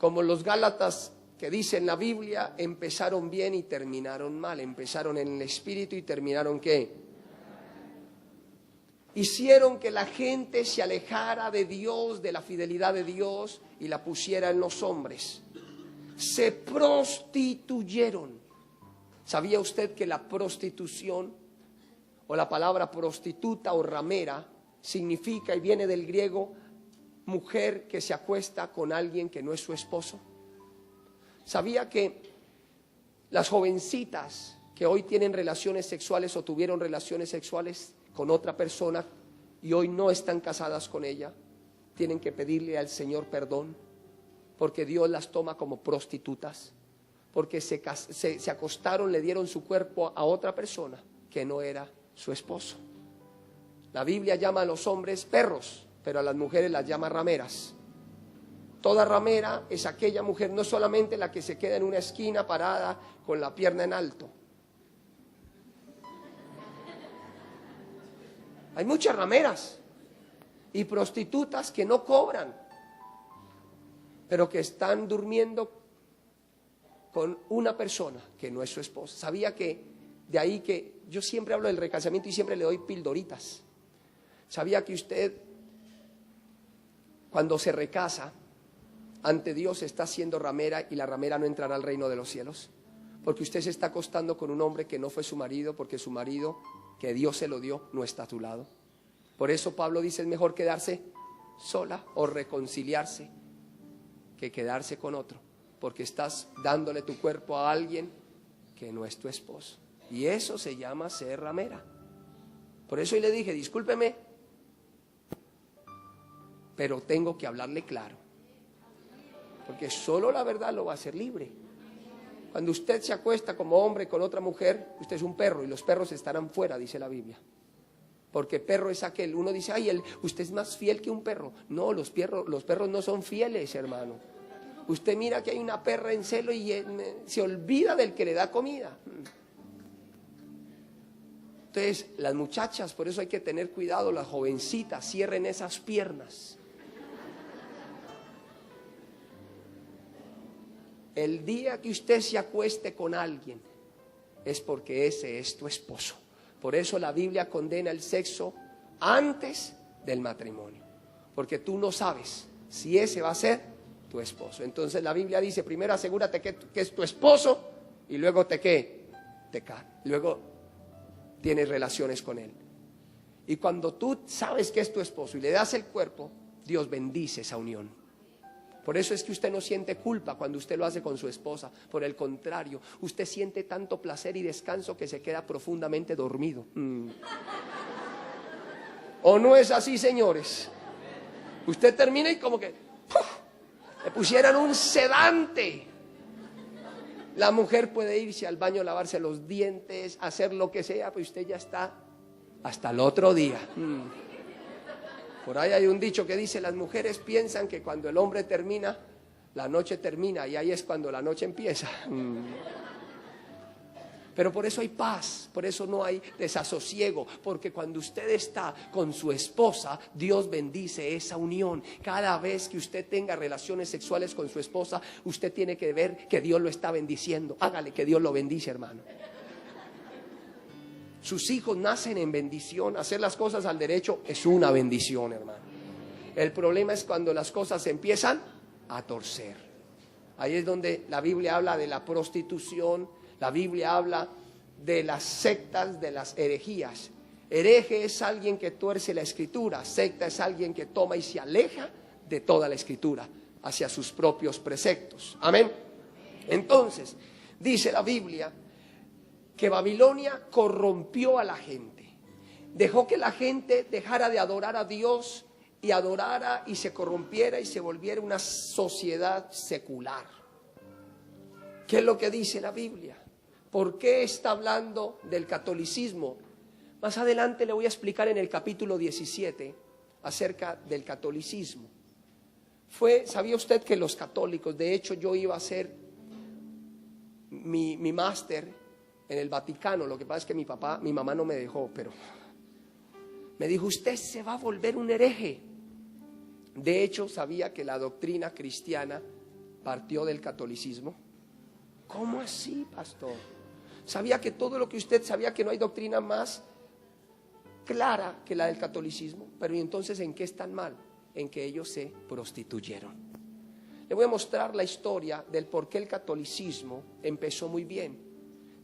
como los Gálatas que dice en la Biblia, empezaron bien y terminaron mal. Empezaron en el espíritu y terminaron ¿qué? Hicieron que la gente se alejara de Dios, de la fidelidad de Dios, y la pusiera en los hombres. Se prostituyeron. ¿Sabía usted que la prostitución, o la palabra prostituta o ramera, significa y viene del griego mujer que se acuesta con alguien que no es su esposo? ¿Sabía que las jovencitas que hoy tienen relaciones sexuales o tuvieron relaciones sexuales con otra persona y hoy no están casadas con ella, tienen que pedirle al Señor perdón, porque Dios las toma como prostitutas, porque se acostaron, le dieron su cuerpo a otra persona que no era su esposo? La Biblia llama a los hombres perros, pero a las mujeres las llama rameras. Toda ramera es aquella mujer, no solamente la que se queda en una esquina parada con la pierna en alto. Hay muchas rameras y prostitutas que no cobran, pero que están durmiendo con una persona que no es su esposa. Sabía que de ahí que yo siempre hablo del recasamiento y siempre le doy pildoritas. Sabía que usted, cuando se recasa, ante Dios está siendo ramera, y la ramera no entrará al reino de los cielos, porque usted se está acostando con un hombre que no fue su marido, porque su marido, que Dios se lo dio, no está a tu lado. Por eso Pablo dice, es mejor quedarse sola o reconciliarse que quedarse con otro, porque estás dándole tu cuerpo a alguien que no es tu esposo, y eso se llama ser ramera. Por eso hoy le dije, discúlpeme, pero tengo que hablarle claro, porque solo la verdad lo va a hacer libre. Cuando usted se acuesta como hombre con otra mujer, usted es un perro, y los perros estarán fuera, dice la Biblia. Porque perro es aquel, uno dice, ay, usted es más fiel que un perro. No, los perros no son fieles, hermano. Usted mira que hay una perra en celo y se olvida del que le da comida. Entonces, las muchachas, por eso hay que tener cuidado, las jovencitas, cierren esas piernas. El día que usted se acueste con alguien es porque ese es tu esposo. Por eso la Biblia condena el sexo antes del matrimonio, porque tú no sabes si ese va a ser tu esposo. Entonces la Biblia dice, primero asegúrate que es tu esposo, y luego luego tienes relaciones con él. Y cuando tú sabes que es tu esposo y le das el cuerpo, Dios bendice esa unión. Por eso es que usted no siente culpa cuando usted lo hace con su esposa. Por el contrario, usted siente tanto placer y descanso que se queda profundamente dormido. ¿O no es así, señores? Usted termina y como que le pusieran un sedante. La mujer puede irse al baño, lavarse los dientes, hacer lo que sea, pues usted ya está hasta el otro día. Por ahí hay un dicho que dice, las mujeres piensan que cuando el hombre termina, la noche termina, y ahí es cuando la noche empieza. Pero por eso hay paz, por eso no hay desasosiego, porque cuando usted está con su esposa, Dios bendice esa unión. Cada vez que usted tenga relaciones sexuales con su esposa, usted tiene que ver que Dios lo está bendiciendo. Hágale que Dios lo bendice, hermano. Sus hijos nacen en bendición. Hacer las cosas al derecho es una bendición, hermano. El problema es cuando las cosas se empiezan a torcer. Ahí es donde la Biblia habla de la prostitución, la Biblia habla de las sectas, de las herejías. Hereje es alguien que tuerce la escritura, secta es alguien que toma y se aleja de toda la escritura hacia sus propios preceptos. Amén. Entonces, dice la Biblia que Babilonia corrompió a la gente, dejó que la gente dejara de adorar a Dios y adorara y se corrompiera y se volviera una sociedad secular. ¿Qué es lo que dice la Biblia? ¿Por qué está hablando del catolicismo? Más adelante le voy a explicar en el capítulo 17 acerca del catolicismo. ¿Sabía usted que los católicos, de hecho yo iba a hacer mi máster en el Vaticano? Lo que pasa es que mi mamá no me dejó, pero me dijo, usted se va a volver un hereje. De hecho, sabía que la doctrina cristiana partió del catolicismo. ¿Cómo así, pastor? ¿Sabía que todo lo que usted sabía, que no hay doctrina más clara que la del catolicismo? Pero ¿y entonces en qué están mal? En que ellos se prostituyeron. Le voy a mostrar la historia del por qué el catolicismo empezó muy bien.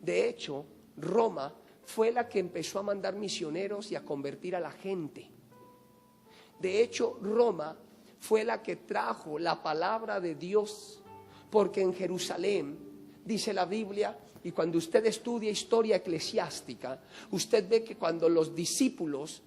De hecho, Roma fue la que empezó a mandar misioneros y a convertir a la gente. De hecho, Roma fue la que trajo la palabra de Dios, porque en Jerusalén, dice la Biblia, y cuando usted estudia historia eclesiástica, usted ve que cuando los discípulos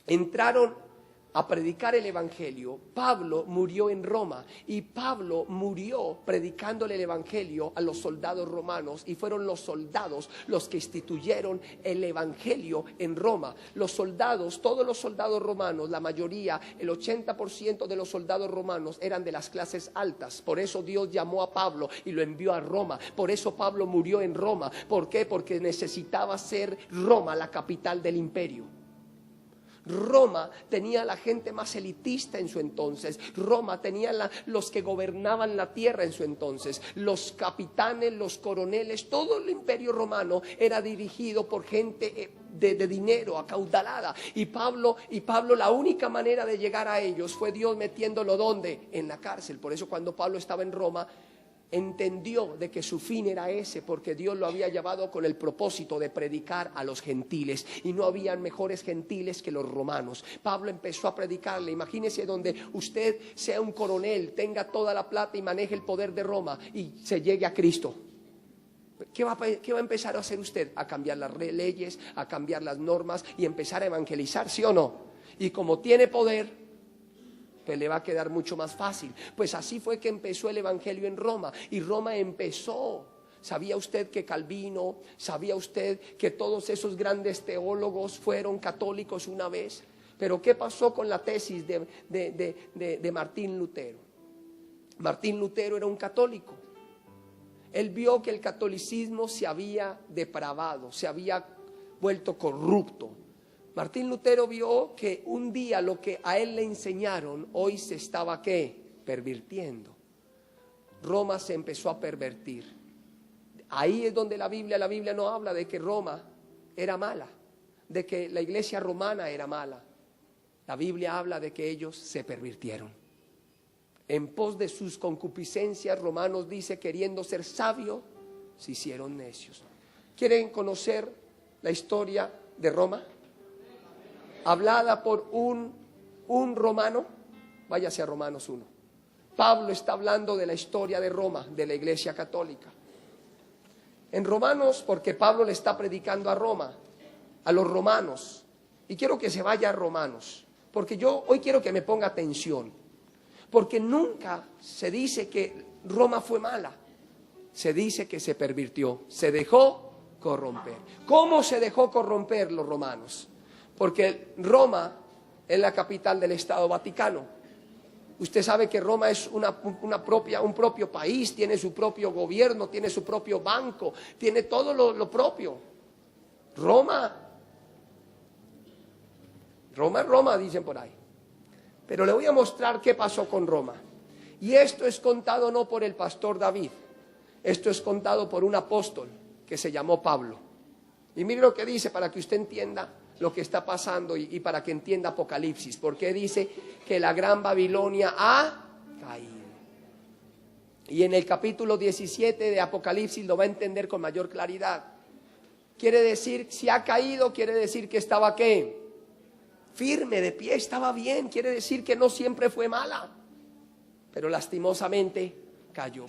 entraron a predicar el evangelio, Pablo murió en Roma, y Pablo murió predicándole el evangelio a los soldados romanos, y fueron los soldados los que instituyeron el evangelio en Roma. Los soldados, todos los soldados romanos, la mayoría, el 80% de los soldados romanos eran de las clases altas. Por eso Dios llamó a Pablo y lo envió a Roma. Por eso Pablo murió en Roma. ¿Por qué? Porque necesitaba ser Roma la capital del imperio. Roma tenía la gente más elitista en su entonces. Roma tenía los que gobernaban la tierra en su entonces. Los capitanes, los coroneles, todo el imperio romano era dirigido por gente de dinero, acaudalada. Y Pablo, la única manera de llegar a ellos fue Dios metiéndolo ¿dónde? En la cárcel. Por eso cuando Pablo estaba en Roma, entendió de que su fin era ese, porque Dios lo había llevado con el propósito de predicar a los gentiles, y no habían mejores gentiles que los romanos. Pablo empezó a predicarle. Imagínese donde usted sea un coronel, tenga toda la plata y maneje el poder de Roma y se llegue a Cristo. ¿Qué va a empezar a hacer usted? A cambiar las leyes, a cambiar las normas y empezar a evangelizar, ¿sí o no? Y como tiene poder, pues le va a quedar mucho más fácil. Pues así fue que empezó el evangelio en Roma, y Roma empezó. ¿Sabía usted que Calvino, sabía usted que todos esos grandes teólogos fueron católicos una vez? Pero ¿qué pasó con la tesis de Martín Lutero? Martín Lutero era un católico. Él vio que el catolicismo se había depravado, se había vuelto corrupto. Martín Lutero vio que un día lo que a él le enseñaron hoy se estaba ¿qué? Pervirtiendo. Roma se empezó a pervertir. Ahí es donde la Biblia no habla de que Roma era mala, de que la iglesia romana era mala. La Biblia habla de que ellos se pervirtieron. En pos de sus concupiscencias, Romanos dice, queriendo ser sabios, se hicieron necios. ¿Quieren conocer la historia de Roma? Hablada por un romano. Váyase a Romanos 1. Pablo está hablando de la historia de Roma, de la iglesia católica. En Romanos, porque Pablo le está predicando a Roma, a los romanos. Y quiero que se vaya a Romanos, porque yo hoy quiero que me ponga atención. Porque nunca se dice que Roma fue mala. Se dice que se pervirtió, se dejó corromper. ¿Cómo se dejó corromper los romanos? Porque Roma es la capital del Estado Vaticano. Usted sabe que Roma es un propio país, tiene su propio gobierno, tiene su propio banco, tiene todo lo propio. Roma, dicen por ahí. Pero le voy a mostrar qué pasó con Roma. Y esto es contado no por el pastor David, esto es contado por un apóstol que se llamó Pablo. Y mire lo que dice para que usted entienda lo que está pasando y para que entienda Apocalipsis. Porque dice que la gran Babilonia ha caído. Y en el capítulo 17 de Apocalipsis lo va a entender con mayor claridad. Quiere decir, si ha caído, quiere decir que estaba ¿qué? Firme, de pie, estaba bien. Quiere decir que no siempre fue mala, pero lastimosamente cayó.